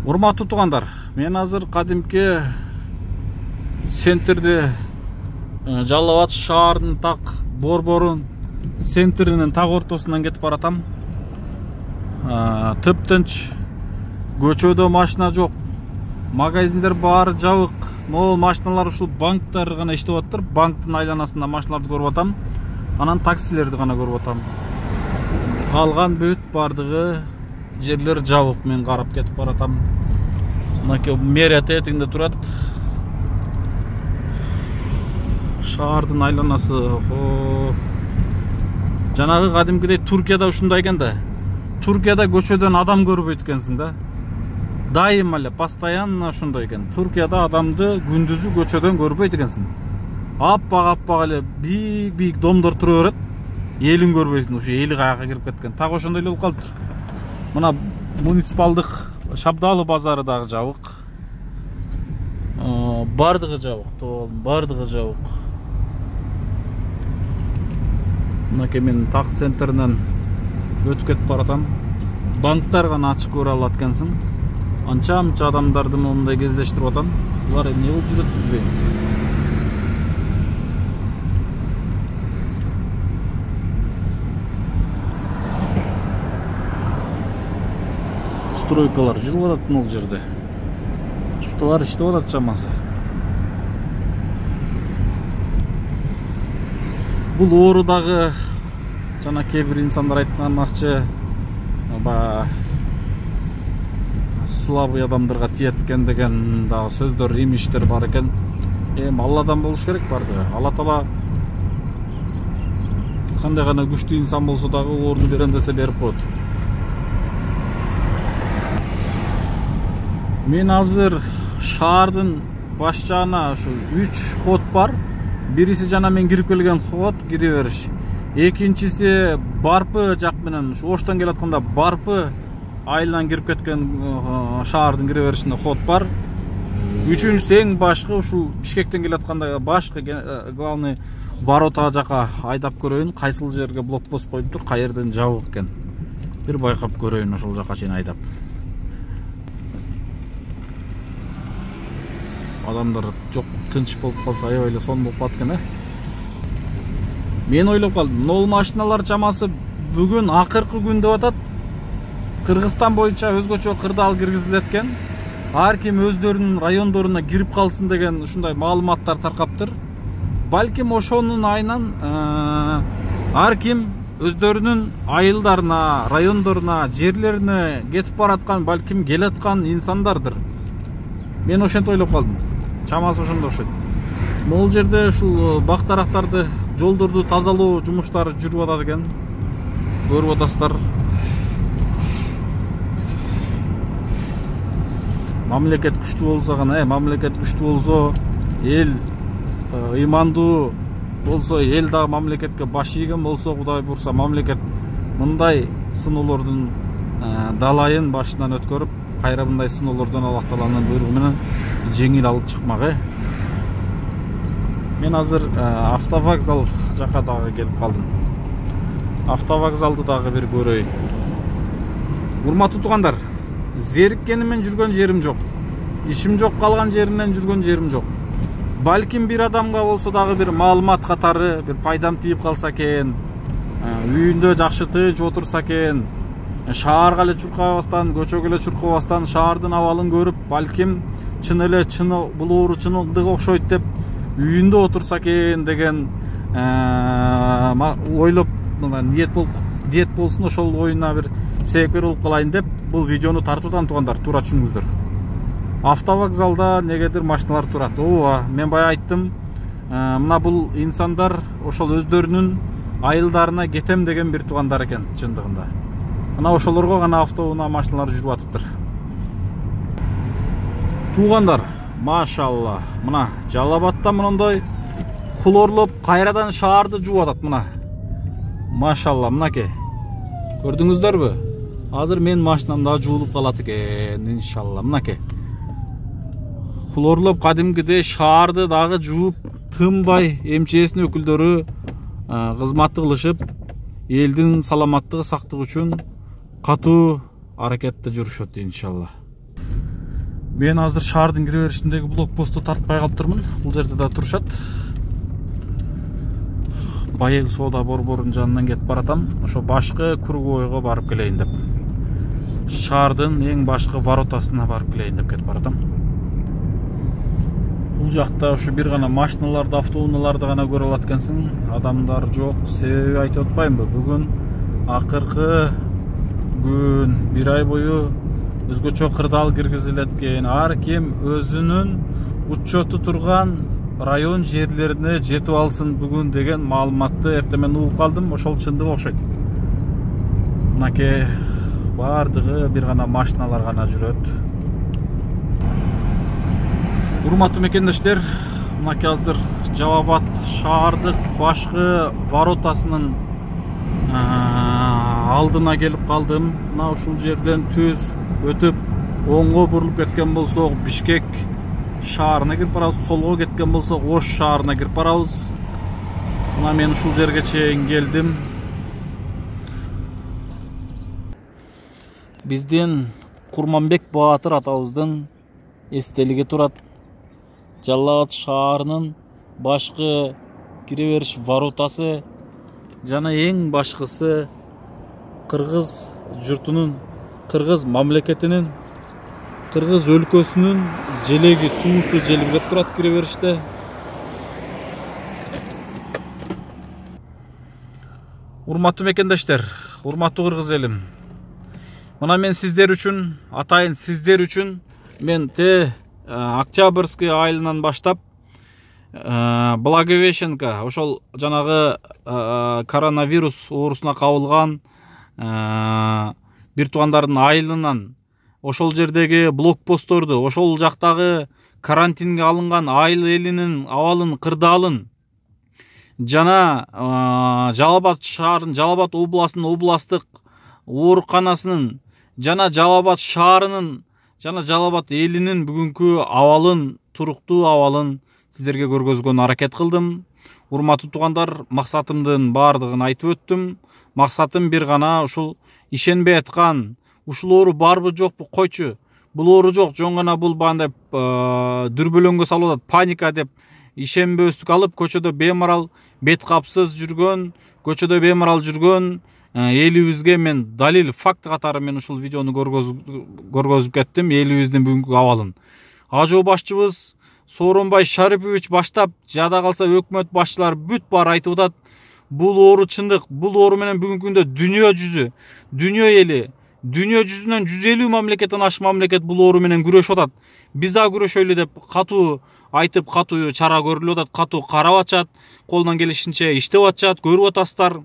Урматтуу туугандар, мен азыр кадимки центрде Жалал Абад шаарынын так борборун центринин так ортосунан кетип баратам. Тыптынч, көчөдө машина жок, магазиндер баары жабык. Могул машиналар ушул банктар гана иштеп атыптыр. Банктын айланасында машиналарды көрүп атам. Анан таксилерди гана көрүп атам. Калган бүт бардыгы жерлер жабык. Мен карап кетип баратам. Мынакей мэрия тетигинде турат. Шаардын айланасы. Жанагы кадимкидей Туркияда ушундай экен да. Туркияда көчөдөн адам көрбөйт экенсиң да. Дайым эле, постоянно ушундай экен. Туркияда адамды күндүзү көчөдөн көрбөйт экенсиң. Аппак эле бийик домдор тура берет. Элин көрбөйсүң, ушу эли каяка кирип кеткен. Так ошондой эле болуп калыптыр. Мына муниципалдык Шабдалы базары дагы жабык. Бардыгы жабык, бардыгы жабык. Мынакей мен так центринен өтүп кетип баратам. Банктар гана ачык көрө алат экенсиң. Анча-мынча адамдарды мындай кездештирип атам. Булар эмне болуп жүрөт билбейм. Стройкалар жүрүп атат могул жерде. Усталар иштеп атат чамасы. Бул оору дагы жана кээ бир инсандар айтканакчы слабый адамдарга тиет экен деген дагы сөздөр, имиштер бар экен. Алладан болуш керек барды. Алла Таала кандай гана күчтүү инсан болсо дагы оорду берем десе берип коет. Мен азыр шаардын баш жагына ушу 3 ход бар. Бириси жана мен кирип келген ход, кире бериш. Экинчиси Барпы жак менен ушу Оштон келатканда Барпы айылдан кирип кеткен шаардын кире беришинде ход бар. Үчүнчүсү эң башкы ушул Бишкектен келатканда башкы главный воротага жака айдап көрөйүн, кайсыл жерге блокпост коюптур, кай жерден жабык экен. Бир байкап көрөйүн ошол жака чейин айдап. Адамдар жок, тынч болуп калса аябай эле сон болуп калат экен, Мен ойлоп калдым, могул машиналар чамасы бүгүн акыркы күн деп атат. Кыргызстан боюнча өзгөчө кырдаал киргизилет экен. Ар ким өздөрүнүн райондоруна кирип калсын деген ушундай маалыматтар таркаптыр. Балким ошонун айынан ар ким өздөрүнүн айылдарына, райондоруна, жерлерине кетип бараткан, балким келаткан инсандардыр. Мен ошентип ойлоп калдым. Чамасы ошондой окшойт. Могул жерде ушул бактарактарды, жолдорду тазалоо жумуштары жүрүп атат экен. Көрүп атасыздар. Мамлекет күчтүү болсо гана, мамлекет күчтүү болсо, эл ыймандуу болсо, эл дагы мамлекетке баш ийген болсо, Кудай бурса, мамлекет мындай сыноолордун далайын башынан өткөрүп, кайра мындай сыноолордон Аллах Тааланын буйругу менен жеңил алып чыкмак, Мен азыр автовокзал жака дагы келип калдым. Автовокзалды дагы бир көрөйүн. Урматтуу туугандар, зериккенимен жүргөн жерим жок. Ишим жок калган жеримнен жүргөн жерим жок. Балким бир адамга болсо дагы бир маалымат катары бир пайдам тийип калса экен, үйүндө жакшы тынч отурса экен, шаарга эле чуркабастан, көчөгө эле чуркабастан шаардын абалын көрүп, балким чын эле бул оору чындыгы окшойт деп үйүндө отурса экен деген ойлоп ниет болсун, ошол оюна бир себепкер болуп калайын деп бул видеону тартып атам туугандар, туура түшүнүңүздөр. Автовокзалда негедир машиналар турат. Мен бая айттым, мына бул инсандар ошол өздөрүнүн айылдарына кетем деген бир туугандар экен чындыгында. Мына ошолорго гана автоунаа машиналар жүрүп атыптыр. Туугандар, машалла, мына Жалал Абадта мындай хлорлоп кайрадан шаарды жууп атат мына. Машалла, мынакей. Көрдүңүздөрбү? Азыр мен машинам да жуулуп калат экен, иншалла. Мынакей. Хлорлоп кадимкидей шаарды дагы жууп, тынбай МЧСнин өкүлдөрү кызматты кылышып, элдин саламаттыгы сактыгы үчүн катуу аракетте жүрүшөт иншалла. Мен азыр шаардын кире беришиндеги блокпосту тартпай калыптырмын. Бул жерде да турушат. Байыл соода борборунун жанынан кетип баратам. Ошо башкы кругойго барып келейин деп. Шаардын эң башкы воротасына барып келейин деп кетип баратам. Бул жакта ушу бир гана машиналарды, автоунааларды гана көрө алат экенсиң. Адамдар жок. Себеби айтып атпаймынбы? Бүгүн акыркы күн, бир ай бою өзгөчө кырдаал киргизилет экен. Ар ким өзүнүн учету турган район жерлерине жетип алсын бүгүн деген маалыматты эртемен угуп калдым. Ошол чындык окшойт. Мынакей бардыгы бир гана машиналар гана жүрөт. Урматтуу мекендештер, мынакей азыр Жалал Абад шаардык башкы воротасынын алдына келип калдым. Мына ушул жерден түз өтүп оңго бурулуп кеткен болсок Бишкек шаарына кирип барабыз, солго кеткен болсок Ош шаарына кирип барабыз. Мына мен ушул жерге чейин келдим. Биздин Курманбек Баатыр атабыздын эстелиги турат. Жалал Абад шаарынын башкы кире бериш воротасы жана эң башкысы Кыргыз журтунун, Кыргыз мамлекетинин, Кыргыз өлкөсүнүн желеги, туусу желбиреп турат кире бериште. Урматтуу мекендештер, урматтуу кыргыз элим. Мына мен сиздер үчүн, атайын сиздер үчүн мен Октябрьский айылынан баштап Благовещенко, ошол жанагы коронавирус оорусуна кабылган бир туугандардын айылынан, ошол жердеги блокпостторду, ошол жактагы карантинге алынган айыл элинин абалын, кырдаалын жана Жалал Абад шаарынын, Жалал Абад областынын областтык ооруканасынын жана Жалал Абад шаарынын жана Жалал Абад элинин бүгүнкү абалын, туруктуу абалын сиздерге көргөзгөнгө аракет кылдым. Урматтуу туугандар, максатымдын баардыгын айтып өттүм. Максатым бир гана ушул ишенбей аткан, ушул оору барбы жокпу койчу. Бул оору жок, жөн гана бул баандай дүрбөлөңгө салып атат, паника деп ишенбөстүк алып, көчөдө беймарал, бет капсыз жүргөн, көчөдө беймарал жүргөн элибизге мен далил, факт катары мен ушул видеону көргөзүп кеттим, элибиздин бүгүнкү абалын. Ажоо башчыбыз Сооронбай Шарипович баштап, жада калса өкмөт башчылары бүт баары айтып атат. Бул оору чындык, бул оору менен бүгүнкү күндө дүйнө жүзү, дүйнө эли, дүйнө жүзүнөн 150 мамлекеттен ашык мамлекет бул оору менен күрөшүп атат. Биз да күрөшөлү деп катуу айтып, катуу чара көрүлүп атат, катуу карап атышат, колунан келишинче иштеп атышат, көрүп атасыздар.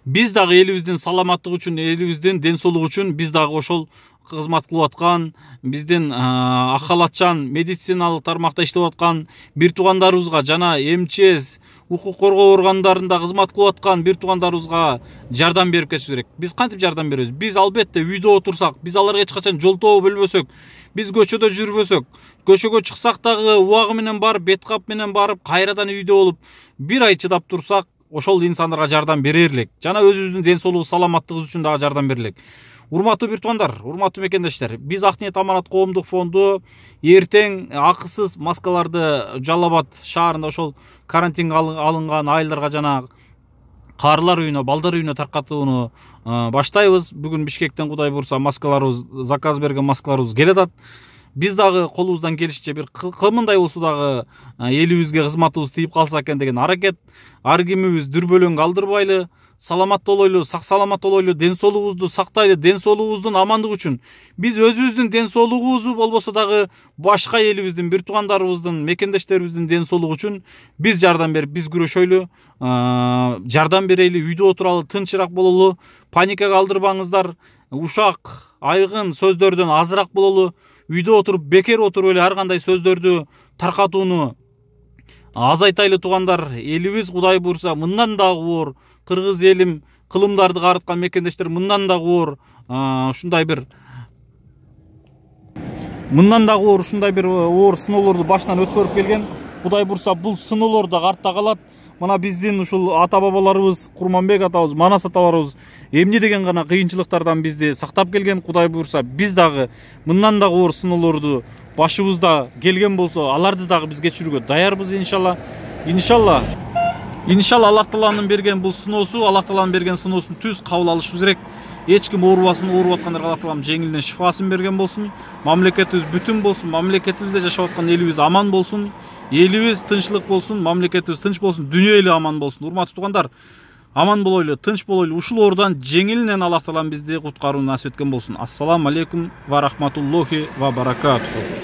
Биз дагы элибиздин саламаттыгы үчүн, элибиздин ден соолугу үчүн биз дагы ошол кызмат кылып аткан, биздин ак халатчан медициналык тармакта иштеп аткан бир туугандарыбызга жана МЧС укук коргоо органдарында кызмат кылып аткан бир туугандарыбызга жардам берип кетиш керек. Биз кантип жардам беребиз? Биз албетте үйдө отурсак, биз аларга эч качан жолтоо бөлбөсөк, биз көчөдө жүрбөсөк, көчөгө чыксак дагы убагы менен барып, бет кап менен барып, кайрадан үйдө болуп, бир ай чыдап турсак, ошол инсандарга жардам бере элек. Жана өзүбүздүн ден соолугу, саламаттыгыбыз үчүн дагы жардам бере элек. Урматтуу бир туугандар, урматтуу мекендештер, биз Ак ниет аманат коомдук фонду эртең акысыз маскаларды Жалал Абад шаарында ошол карантинге алынган айылдарга жана карылар үйүнө, балдар үйүнө таркатууну баштайбыз. Бүгүн Бишкектен Кудай бурса маскаларыбыз, заказ берген маскаларыбыз келе атат. Биз дагы колубуздан келишче бир кымындай болсо дагы элибизге кызматыбыз тийип калса экен деген аракет. Ар кимибиз дүрбөлөң калтырбайлы, саламат болойлу, сак саламат болойлу, ден соолугубузду сактайлы, ден соолугубуздун амандыгы үчүн. Биз өзүбүздүн ден соолугубузду болбосо дагы башка элибиздин, бир туугандарыбыздын, мекендештерибиздин ден соолугу үчүн биз жардам берип, биз күрөшөйлү, жардам берейли, үйдө отуралы, тынчыраак бололу, паника калтырбаңыздар, ушак, айгын сөздөрдөн азыраак бололу, үйдө отуруп, бекер отуруп эле ар кандай сөздөрдү таркатууну азайтайлы туугандар. Элибиз Кудай буйрса мындан дагы оор, кыргыз элим кылымдарды карыткан мекендештер мындан дагы оор, ушундай бир оор сыноолорду башынан өткөрүп келген. Кудай бурса бул сыноолор да артта калат. мына биздин ушул ата бабаларыбыз, Курманбек атабыз, Манас аталарыбыз эмне деген гана кыйынчылыктардан бизди сактап келген. Кудай буйрса биз дагы мындан да оор сыноолорду башыбызда келген болсо, аларды дагы биз кечирүүгө даярбыз иншалла. Иншалла Аллах Тааланын берген бул сыноосу, Аллах Тааланын берген сыноосун түз кабыл алышыбыз керек. Эч ким оорубасын, ооруп аткандарга Аллах Таалам жеңилинен шифасын берген болсун. Мамлекетибиз бүтүн болсун, мамлекетибизде жашап аткан элибиз аман болсун, элибиз тынччылык болсун, мамлекетибиз тынч болсун, дүйнө эли аман болсун. Урматтуу туугандар, аман болойлу, тынч болойлу. Ушул оорудан жеңилинен Аллах Таалам бизди куткарууну насип эткен болсун. Ассаламу алейкум ва рахматуллохи ва баракатуху.